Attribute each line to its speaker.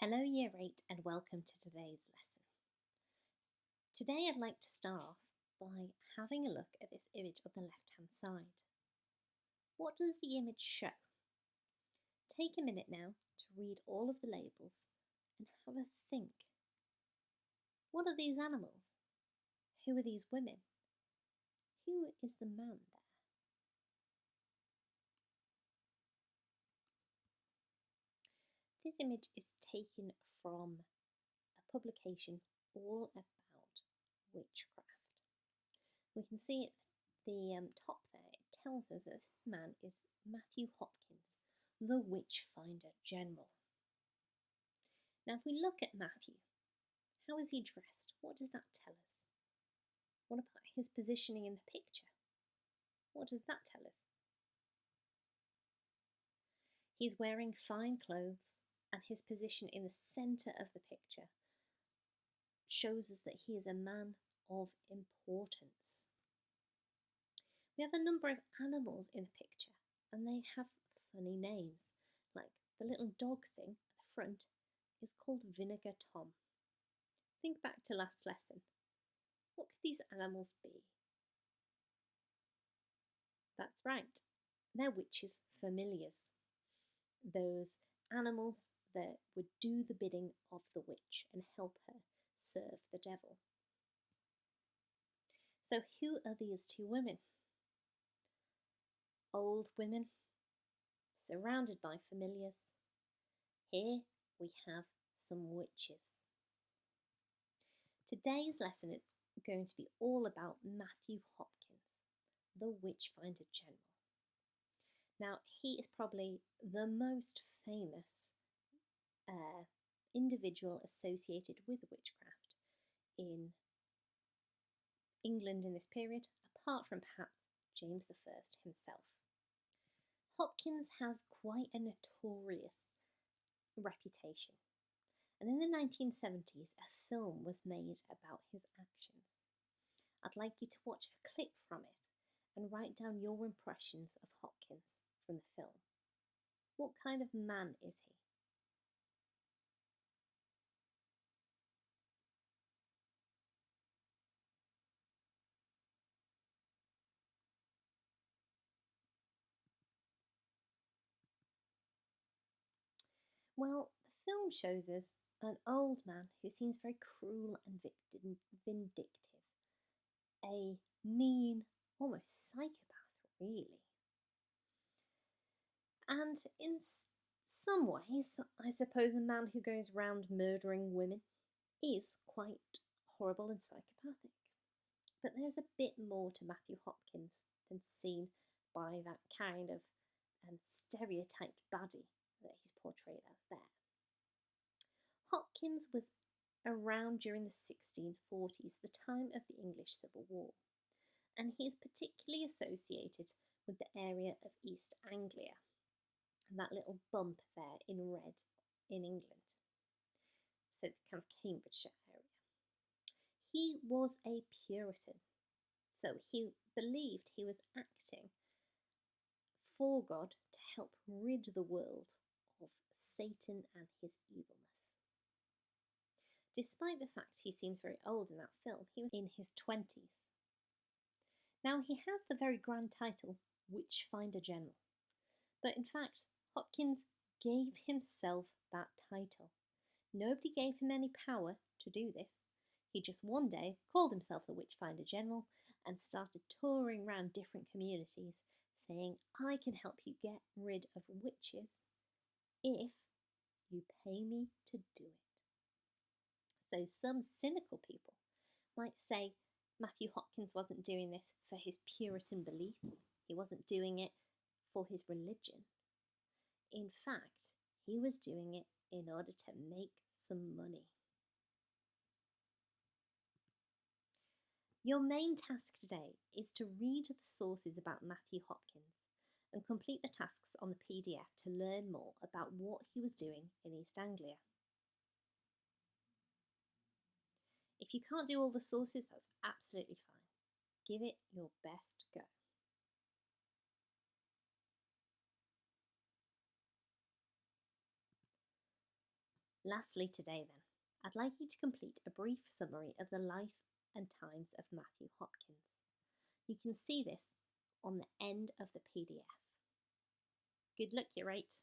Speaker 1: Hello Year 8 and welcome to today's lesson. Today I'd like to start off by having a look at this image on the left hand side. What does the image show? Take a minute now to read all of the labels and have a think. What are these animals? Who are these women? Who is the man there? This image is taken from a publication all about witchcraft. We can see at the top there, it tells us that this man is Matthew Hopkins, the Witchfinder General. Now, if we look at Matthew, how is he dressed? What does that tell us? What about his positioning in the picture? What does that tell us? He's wearing fine clothes, and his position in the centre of the picture shows us that he is a man of importance. We have a number of animals in the picture, and they have funny names, like the little dog thing at the front is called Vinegar Tom. Think back to last lesson. What could these animals be? That's right, they're witches' familiars. Those animals that would do the bidding of the witch and help her serve the devil. So who are these two women? Old women, surrounded by familiars. Here we have some witches. Today's lesson is going to be all about Matthew Hopkins, the Witchfinder General. Now, he is probably the most famous individual associated with witchcraft in England in this period, apart from perhaps James I himself. Hopkins has quite a notorious reputation, and in the 1970s a film was made about his actions. I'd like you to watch a clip from it and write down your impressions of Hopkins from the film. What kind of man is he? Well, the film shows us an old man who seems very cruel and vindictive. A mean, almost psychopath, really. And in some ways, I suppose a man who goes around murdering women is quite horrible and psychopathic. But there's a bit more to Matthew Hopkins than seen by that kind of stereotyped baddie that he's portrayed as there. Hopkins was around during the 1640s, the time of the English Civil War, and he is particularly associated with the area of East Anglia, and that little bump there in red in England, so the kind of Cambridgeshire area. He was a Puritan, so he believed he was acting for God to help rid the world of Satan and his evilness. Despite the fact he seems very old in that film, he was in his 20s. Now, he has the very grand title Witchfinder General, but in fact Hopkins gave himself that title. Nobody gave him any power to do this. He just one day called himself the Witchfinder General and started touring around different communities saying, I can help you get rid of witches if you pay me to do it. So some cynical people might say Matthew Hopkins wasn't doing this for his Puritan beliefs. He wasn't doing it for his religion. In fact, he was doing it in order to make some money. Your main task today is to read the sources about Matthew Hopkins and complete the tasks on the PDF to learn more about what he was doing in East Anglia. If you can't do all the sources, that's absolutely fine. Give it your best go. Lastly, today, then, I'd like you to complete a brief summary of the life and times of Matthew Hopkins. You can see this on the end of the PDF. Good luck, you rate.